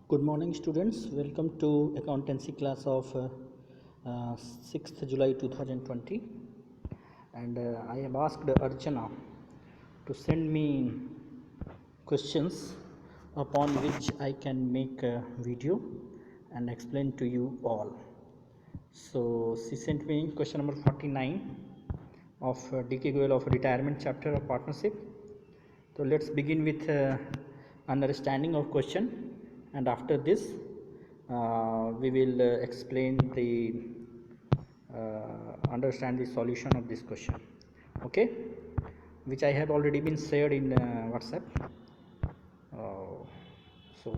Good morning students, welcome to accountancy class of 6th July 2020 and I have asked Archana to send me questions upon which I can make a video and explain to you all. So she sent me question number 49 of D.K. Goyal of retirement chapter of partnership. So let's begin with understanding of question, and after this we will explain the understand the solution of this question, okay, which I have already been shared in WhatsApp. So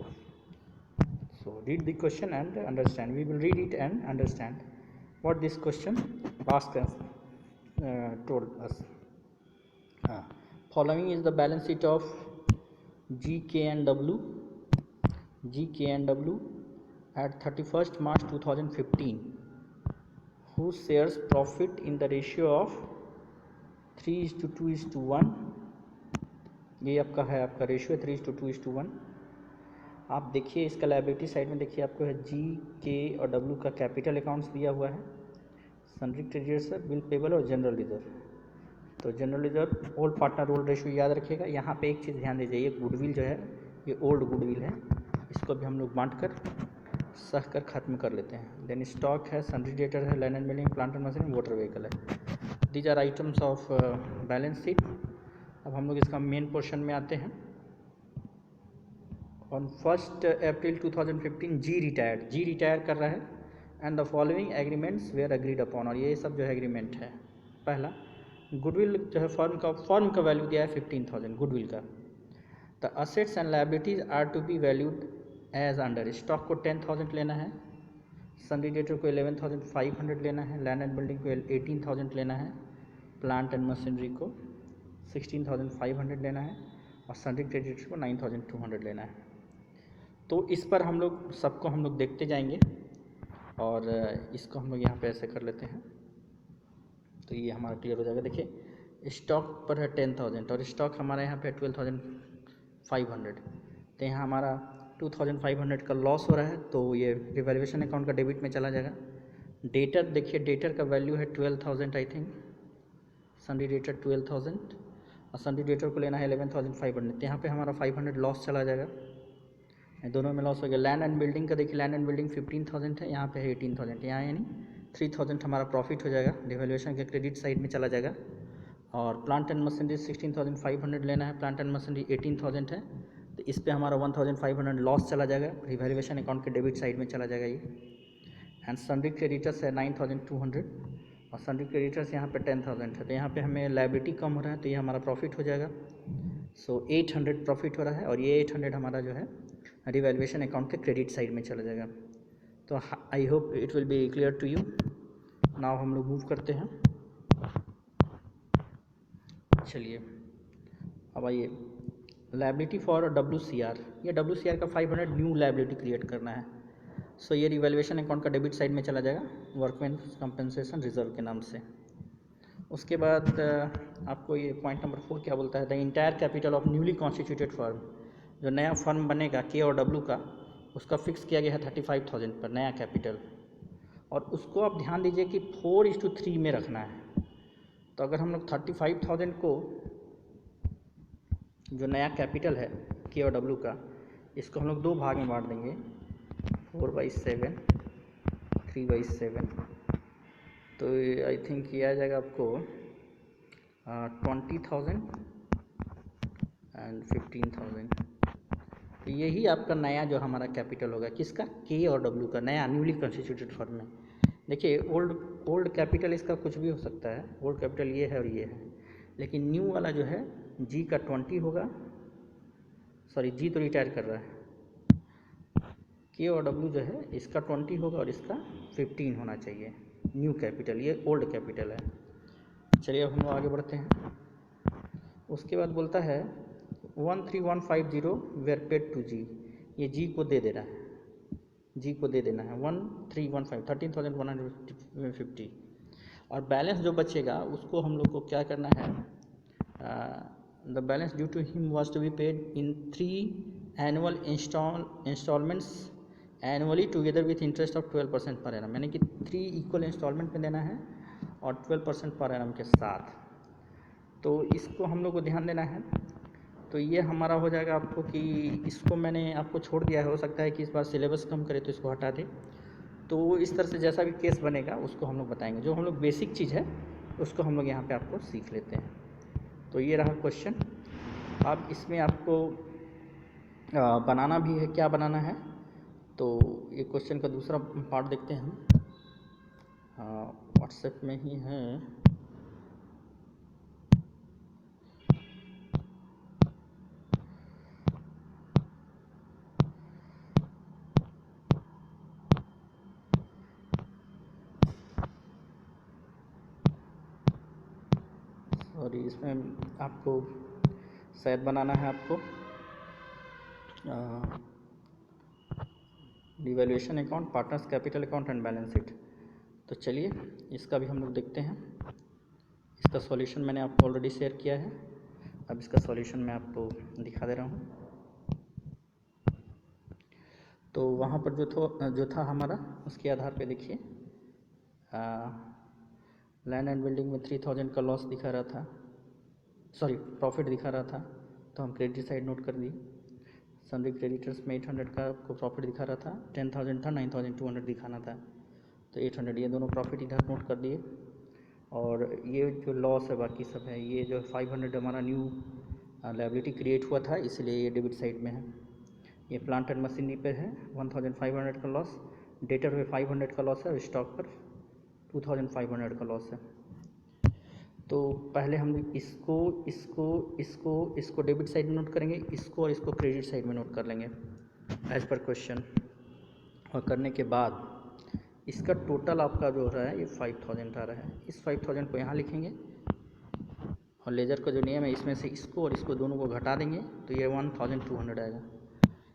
read the question and understand. We will read it and understand what this question asked us, told us. Following is the balance sheet of GK&W at 31st March 2015, whose shares profit in the ratio of 3:2:1. ये आपका है, आपका ratio 3:2:1. आप देखिए इसका liability side में देखिए, आपको है जी, के और डब्ल्यू का कैपिटल अकाउंट्स दिया हुआ है, सन्ड्री क्रेडिटर्स, बिल पेबल और जनरल रिजर्व. तो general reserve old partner old ratio याद रखिएगा. यहाँ पे एक चीज़ ध्यान दीजिए, ये गुडविल जो है ये ओल्ड गुडविल है, इसको भी हम लोग बांट कर सह कर ख़त्म कर लेते हैं. देन स्टॉक है, सन्ड्री डेटर है, land and building, plant and machinery, motor vehicle है. These are items of balance sheet. अब हम लोग इसका मेन पोर्शन में आते हैं. ऑन 1 अप्रैल 2015 जी रिटायर कर रहा है and the following agreements were agreed upon. और ये सब जो है एग्रीमेंट है. पहला, गुडविल जो है फॉर्म का वैल्यू दिया है 15,000 गुडविल का. The assets and liabilities are to be valued as under. Stock को 10,000 लेना है, सन्ड्री डेटर को 11,500 लेना है, लैंड एंड बिल्डिंग को 18,000 लेना है, प्लांट एंड मशीनरी को 16,500 लेना है और सन्ड्री क्रेडिटर को 9,200 लेना है. तो इस पर हम लोग सबको हम लोग देखते जाएंगे और इसको हम लोग यहाँ पे ऐसे कर लेते हैं तो ये हमारा क्लियर हो जाएगा. देखिए स्टॉक पर है 10,000 और स्टॉक हमारा यहाँ पे 12,500. तो यहाँ हमारा 2,500 का लॉस हो रहा है, तो ये रिवैल्यूएशन अकाउंट का डेबिट में चला जाएगा. डेटर देखिए, डेटर का वैल्यू है 12,000 आई थिंक, सन्ड्री डेटर 12,000 और सन्ड्री डेटर को लेना है 11,500. तो यहाँ पे हमारा 500 लॉस चला जाएगा, दोनों में लॉस हो गया. लैंड एंड बिल्डिंग का देखिए, लैंड एंड बिल्डिंग 15,000 है, यहाँ पे है 18,000, यहाँ यानी 3,000 हमारा प्रॉफिट हो जाएगा, रिवैल्यूएशन के क्रेडिट साइड में चला जाएगा. और प्लांट एंड मशीनरी 16,500 लेना है, प्लांट एंड मशीनरी 18,000 है, तो इस पे हमारा 1,500 लॉस चला जाएगा, रिवैल्यूएशन अकाउंट के डेबिट साइड में चला जाएगा ये. एंड सन्ड्री क्रेडिटर्स है 9,200 और सन्ड्री क्रेडिटर्स यहाँ पे 10,000 है, तो यहाँ पे हमें लायबिलिटी कम हो रहा है, तो ये हमारा प्रॉफिट हो जाएगा. सो 800 प्रॉफिट हो रहा है और ये 800 हमारा जो है रिवैल्यूएशन अकाउंट के क्रेडिट साइड में चला जाएगा. तो I hope it will be clear to you. Now हम लोग मूव करते हैं. चलिए अब आइए, लायबिलिटी फॉर WCR. ये WCR का 500 न्यू लायबिलिटी क्रिएट करना है. सो ये रिवैल्यूएशन अकाउंट का डेबिट साइड में चला जाएगा, वर्कमैन कंपनसेशन रिजर्व के नाम से. उसके बाद आपको ये पॉइंट नंबर 4 क्या बोलता है, the entire capital of newly constituted firm. जो नया फर्म बनेगा के और डब्ल्यू का, उसका फिक्स किया गया है 35,000 पर नया कैपिटल, और उसको आप ध्यान दीजिए कि 4:3 में रखना है. तो अगर हम लोग 35,000 को, जो नया कैपिटल है के और डब्ल्यू का, इसको हम लोग दो भाग में बांट देंगे, 4/7, 3/7. तो आई थिंक ये आ जाएगा आपको 20,000 एंड 15,000. तो यही आपका नया जो हमारा कैपिटल होगा, किसका, के और डब्ल्यू का, नया न्यूली कॉन्स्टिट्यूटेड फर्म में. देखिए ओल्ड कैपिटल इसका कुछ भी हो सकता है, ओल्ड कैपिटल ये है और ये है, लेकिन न्यू वाला जो है जी का 20 होगा, सॉरी जी तो रिटायर कर रहा है, के और डब्ल्यू जो है इसका 20 होगा और इसका 15 होना चाहिए न्यू कैपिटल. ये ओल्ड कैपिटल है. चलिए अब हम लोग आगे बढ़ते हैं. उसके बाद बोलता है 13,150 वेयर पेड टू जी. ये जी को दे देना है, जी को दे देना है 13,150, 13,150. और बैलेंस जो बचेगा उसको हम लोग को क्या करना है, the balance due to him was to be paid in 3 annual instalments annually together with interest of 12% per annum, यानी कि 3 इक्वल इंस्टॉलमेंट में देना है और 12% पर एनम के साथ। तो इसको हम लोग को ध्यान देना है। तो ये हमारा हो जाएगा आपको कि इसको मैंने आपको छोड़ दिया है, हो सकता है कि इस बार सिलेबस कम करे तो इसको हटा दें। तो इस तरह से जैसा भी केस बनेगा उसको हम लोग बताएंगे। जो हम लोग बेसिक चीज़ है उसको हम लोग यहाँ पे आपको सीख लेते हैं। तो ये रहा क्वेश्चन। अब इसमें आपको बनाना भी है, क्या बनाना है। तो ये क्वेश्चन का दूसरा पार्ट देखते हैं हम, व्हाट्सएप में ही है। और इसमें आपको शायद बनाना है आपको devaluation account, partners capital account and balance sheet. तो चलिए इसका भी हम लोग देखते हैं। इसका सॉल्यूशन मैंने आपको ऑलरेडी शेयर किया है, अब इसका सॉल्यूशन मैं आपको दिखा दे रहा हूँ। तो वहाँ पर जो था हमारा, उसके आधार पे देखिए लैंड एंड बिल्डिंग में 3000 का लॉस दिखा रहा था, सॉरी प्रॉफिट दिखा रहा था, तो हम क्रेडिट साइड नोट कर दिए। सन्ड्री क्रेडिटर्स में 800 का आपको प्रॉफिट दिखा रहा था, 10,000 था, 9,200 दिखाना था, तो 800 ये दोनों प्रॉफिट इधर नोट कर दिए। और ये जो लॉस है बाकी सब है, ये जो 500 हमारा न्यू लायबिलिटी क्रिएट हुआ था, इसलिए ये डेबिट साइड में है। ये प्लांट एंड मशीनरी पे है 1500 का लॉस, डेटर पे 500 का लॉस है और स्टॉक पर 2500 का लॉस है। तो पहले हम इसको डेबिट साइड में नोट करेंगे, इसको और इसको क्रेडिट साइड में नोट कर लेंगे एज पर क्वेश्चन। और करने के बाद इसका टोटल आपका जो हो रहा है ये 5000 आ रहा है। इस 5000 को यहाँ लिखेंगे और लेजर का जो नियम है इसमें से इसको और इसको दोनों को घटा देंगे, तो ये 1200 आएगा।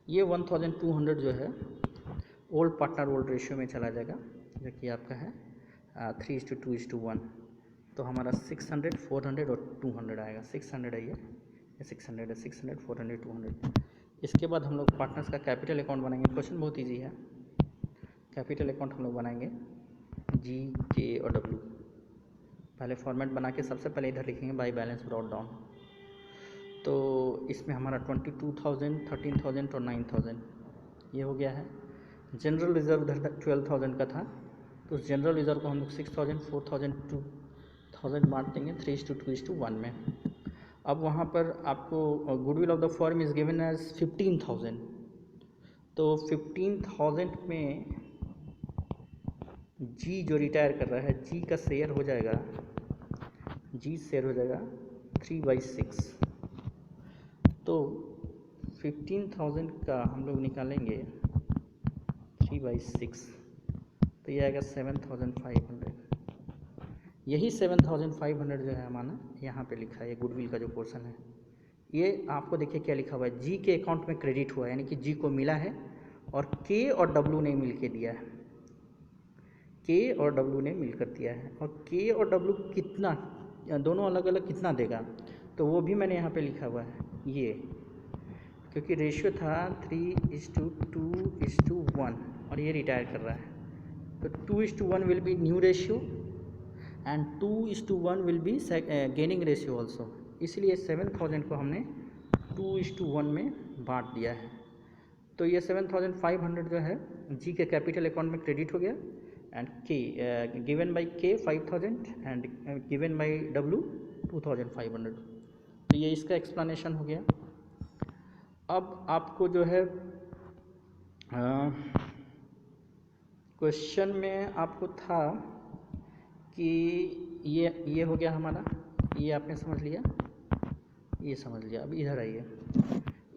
ये 1200 जो है ओल्ड पार्टनर ओल्ड रेशियो में चला जाएगा, जो कि आपका है 3:2:1। तो हमारा 600, 400 और 200 आएगा। 600 है, ये 600 है, 600, 400, 200। इसके बाद हम लोग पार्टनर्स का कैपिटल अकाउंट बनाएंगे। क्वेश्चन बहुत इजी है। कैपिटल अकाउंट हम लोग बनाएंगे जी, के और डब्ल्यू। पहले फॉर्मेट बना के सबसे पहले इधर लिखेंगे बाई बैलेंस ब्रॉट डाउन। तो इसमें हमारा 22,000, 13,000 और 9,000 ये हो गया है। जनरल रिजर्व उधर 12,000 का था, तो उस जनरल रिजर्व को हम लोग 6,000, 4,000, 2,000 बांट देंगे 3:2:1 में। अब वहाँ पर आपको goodwill of the firm is given as 15,000, तो 15,000 में जी जो रिटायर कर रहा है, जी का शेयर हो जाएगा, जी शेयर हो जाएगा 3/6। तो 15,000 का हम लोग निकालेंगे 3/6, तो ये आएगा 7,500। यही 7,500 जो है हमारा यहाँ पे लिखा है, ये गुडविल का जो पोर्शन है। ये आपको देखिए क्या लिखा हुआ है, जी के अकाउंट में क्रेडिट हुआ है, यानी कि जी को मिला है और के और डब्ल्यू ने मिल के दिया है। के और डब्ल्यू ने मिलकर दिया है, और के और डब्ल्यू कितना, दोनों अलग अलग कितना देगा, तो वो भी मैंने यहाँ पे लिखा हुआ है। ये क्योंकि रेशियो था 3:2:1 और ये रिटायर कर रहा है, तो 2:1 will be new ratio and 2:1 will be gaining ratio also. इसलिए 7,000 को हमने 2:1 में बांट दिया है। तो ये 7,500 जो है जी के कैपिटल अकाउंट में क्रेडिट हो गया, एंड के गिवन बाई के 5,000 एंड गिवन बाई डब्ल्यू 2,500। तो ये इसका एक्सप्लेनेशन हो गया। अब आपको जो है क्वेश्चन में आपको था कि ये हो गया हमारा, ये आपने समझ लिया, ये समझ लिया। अब इधर आइए,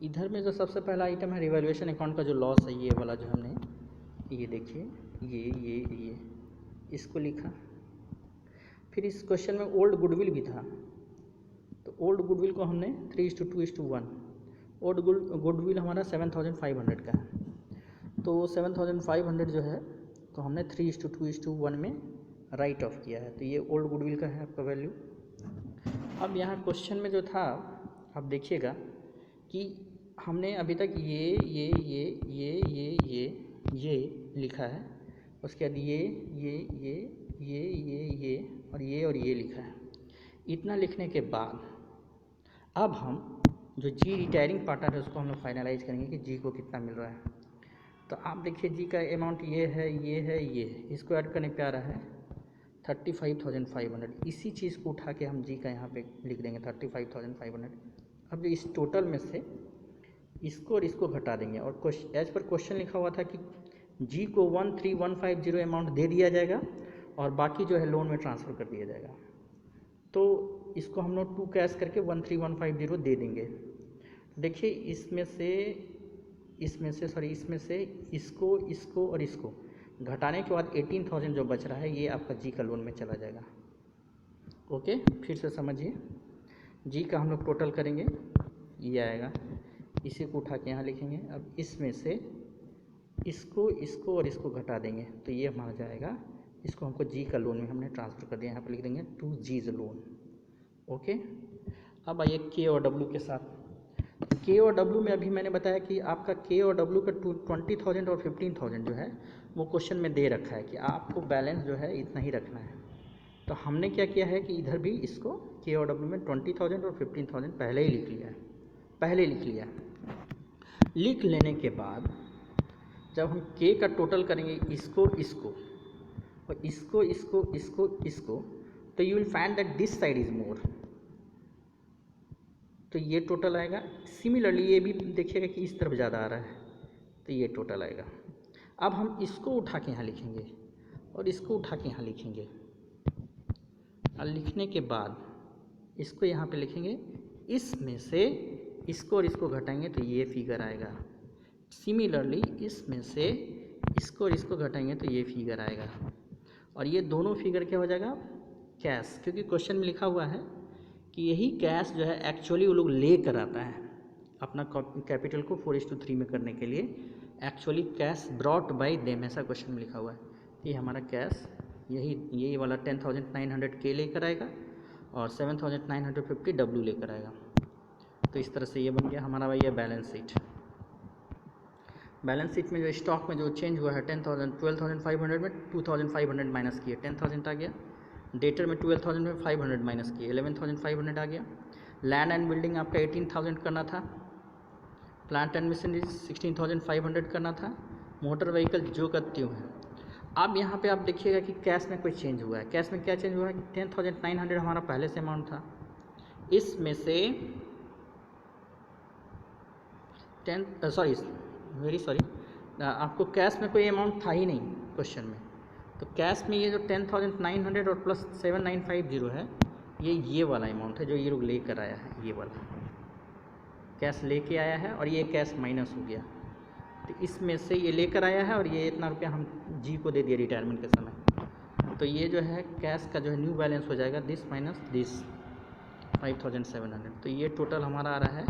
इधर में जो सबसे पहला आइटम है रिवैल्यूएशन अकाउंट का जो लॉस है, ये वाला जो हमने, ये देखिए ये इसको लिखा। फिर इस क्वेश्चन में ओल्ड गुडविल भी था, तो ओल्ड गुडविल को हमने 3:2:1, ओल्ड गुडविल हमारा 7,500 का है, तो 7,500 जो है तो हमने 3:2:1 में राइट ऑफ किया है, तो ये ओल्ड गुडविल का है आपका वैल्यू। अब यहाँ क्वेश्चन में जो था, आप देखिएगा कि हमने अभी तक ये लिखा है, उसके बाद ये और ये लिखा है। इतना लिखने के बाद अब हम जो जी रिटायरिंग पार्ट है उसको हम लोग फाइनलाइज करेंगे कि जी को कितना मिल रहा है। तो आप देखिए जी का अमाउंट ये है, इसको ऐड करने पे आ रहा है 35,500। इसी चीज़ को उठा के हम जी का यहाँ पे लिख देंगे 35,500। अब इस टोटल में से इसको और इसको घटा देंगे और एज पर क्वेश्चन लिखा हुआ था कि जी को 13,150 अमाउंट दे दिया जाएगा और बाकी जो है लोन में ट्रांसफ़र कर दिया जाएगा। तो इसको हम लोग 2 कैश करके 13,150 दे देंगे। देखिए इसमें से इसको और इसको घटाने के बाद 18,000 जो बच रहा है ये आपका जी का लोन में चला जाएगा। ओके, फिर से समझिए, जी का हम लोग टोटल करेंगे, ये आएगा, इसी को उठा के यहाँ लिखेंगे। अब इसमें से इसको और इसको घटा देंगे तो ये हमारा जाएगा, इसको हमको जी का लोन में हमने ट्रांसफ़र कर दिया, यहाँ पर लिख देंगे टू जीज लोन। ओके, अब आइए के और डब्ल्यू के साथ। के और डब्ल्यू में अभी मैंने बताया कि आपका के और डब्ल्यू का 20,000 और 15,000 जो है वो क्वेश्चन में दे रखा है कि आपको बैलेंस जो है इतना ही रखना है। तो हमने क्या किया है कि इधर भी इसको के और डब्ल्यू में 20,000 और 15,000 पहले ही लिख लिया है, लिख लेने के बाद जब हम के का टोटल करेंगे इसको और इसको तो you will find that this side is more, तो ये टोटल आएगा। सिमिलरली ये भी देखिएगा कि इस तरफ ज़्यादा आ रहा है तो ये टोटल आएगा। अब हम इसको उठा के यहाँ लिखेंगे और इसको उठा के यहाँ लिखेंगे और लिखने के बाद इसको यहाँ पे लिखेंगे, इसमें से इसको और इसको घटाएंगे तो ये फिगर आएगा। सिमिलरली इसमें से इसको और इसको घटाएंगे तो ये फिगर आएगा और ये दोनों फिगर क्या हो जाएगा, कैश, क्योंकि क्वेश्चन में लिखा हुआ है कि यही कैश जो है एक्चुअली वो लोग ले कर आता है अपना कैपिटल को 4:3 में करने के लिए। Actually cash brought by them, ऐसा क्वेश्चन में लिखा हुआ है कि हमारा कैश यही वाला 10,900 के लेकर आएगा और 7,950 डब्ल्यू लेकर आएगा। तो इस तरह से ये बन गया हमारा भैया बैलेंस शीट। बैलेंस शीट में जो स्टॉक में जो चेंज हुआ है 12,500 में 2,500 माइनस किए 10,000 आ गया। डेटर में 12,000 में 500 माइनस किए 11,500 आ गया। लैंड एंड बिल्डिंग आपका 18,000 करना था। प्लांट एंड मशीनरीज 16,500 करना था। मोटर व्हीकल जो का त्यों है। अब यहाँ पे आप देखिएगा कि कैश में कोई चेंज हुआ है। कैश में क्या चेंज हुआ है, 10,900 हमारा पहले से अमाउंट था, इसमें से आपको कैश में कोई अमाउंट था ही नहीं क्वेश्चन में। तो कैश में ये जो 10,900 और प्लस 7,950 है ये वाला अमाउंट है जो ये लोग लेकर आया है। ये वाला कैश लेके आया है और ये कैश माइनस हो गया, तो इसमें से ये लेकर आया है और ये इतना रुपया हम जी को दे दिया रिटायरमेंट के समय। तो ये जो है कैश का जो है न्यू बैलेंस हो जाएगा दिस माइनस दिस 5,700। तो ये टोटल हमारा आ रहा है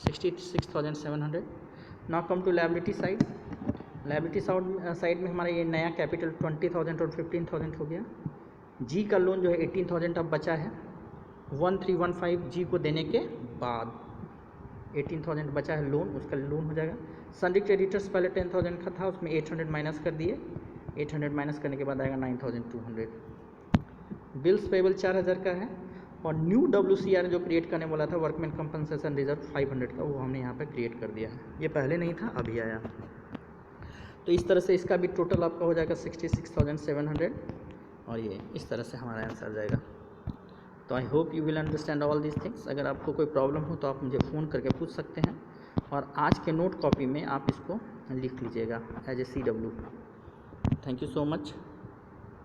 66,700। Now come to liability side. Liability side में हमारा ये नया कैपिटल 20,000 और 15,000 हो गया। जी का लोन जो है 18,000 अब बचा है 1315 जी को देने के बाद 18,000 बचा है लोन, उसका लोन हो जाएगा। सन्ड्री क्रेडिटर्स पहले 10,000 का था, उसमें 800 माइनस कर दिए। 800 माइनस करने के बाद आएगा 9,200। बिल्स पेबल 4,000 का है और न्यू WCR जो क्रिएट करने वाला था वर्कमैन कंपनसेशन रिजर्व 500 का, वो हमने यहाँ पे क्रिएट कर दिया है। ये पहले नहीं था, अभी आया। तो इस तरह से इसका भी टोटल आपका हो जाएगा 66,700 और ये इस तरह से हमारा आंसर जाएगा। तो I hope you will understand all these things. अगर आपको कोई प्रॉब्लम हो तो आप मुझे फ़ोन करके पूछ सकते हैं और आज के नोट कॉपी में आप इसको लिख लीजिएगा as A CW। Thank you so much.